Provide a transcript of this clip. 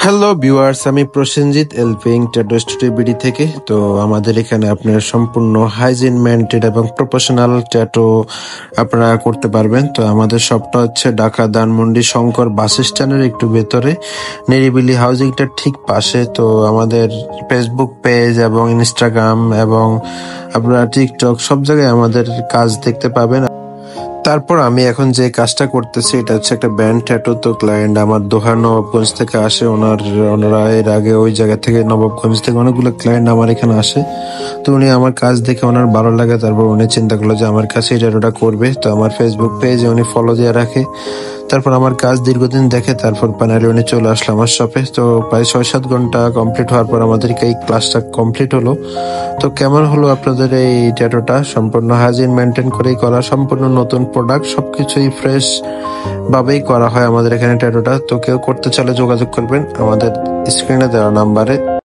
Hello viewers, আমি Prosenjit এলপিং tattoo studio BD থেকে। তো আমাদের এখানে আপনার সম্পূর্ণ হাইজিন মেনটেন এবং প্রফেশনাল ট্যাটু আপনারা করতে পারবেন। তো আমাদের শপটা হচ্ছে ঢাকা ধানমন্ডি শঙ্কর বাস স্ট্যান্ডের একটু ভেতরে, নিরিবিলি হাউজিংটার ঠিক পাশে। তো আমাদের ফেসবুক পেজ এবং ইনস্টাগ্রাম এবং আপনারা টিকটক সব জায়গায় আমাদের কাজ দেখতে পাবেন। তারপর আমি এখন যে কাজটা করতেছি এটা হচ্ছে একটা ব্যান্ড ট্যাটু। তো ক্লায়েন্ট আমার দোহার নবাবগঞ্জ থেকে আসে। ওনারা এর আগে ওই জায়গা থেকে নবাবগঞ্জ থেকে অনেকগুলো ক্লায়েন্ট আমার এখানে আসে। তো উনি আমার কাজ দেখে ওনার ভালো লাগে, তারপর উনি চিন্তা করলো যে আমার কাছে এই ট্যাটুটা করবে। তো আমার ফেসবুক পেজে উনি ফলো দিয়ে রাখে, তারপর আমার কাজ দীর্ঘদিন দেখে, তারপর ফাইনালি উনি চলে আসলো আমার শপে। তো প্রায় 6-7 ঘন্টা কমপ্লিট হওয়ার পর আমাদের এই ক্লাসটা কমপ্লিট হলো। তো কেমন হলো আপনাদের এই ট্যাটুটা? সম্পূর্ণ হাইজিন মেনটেন করেই করা, সম্পূর্ণ নতুন প্রোডাক্ট, সবকিছুই ফ্রেশ ভাবেই করা হয় আমাদের এখানে ট্যাটুটা। তো কেউ করতে চাইলে যোগাযোগ করবেন আমাদের স্ক্রিনে দেওয়া নাম্বারে।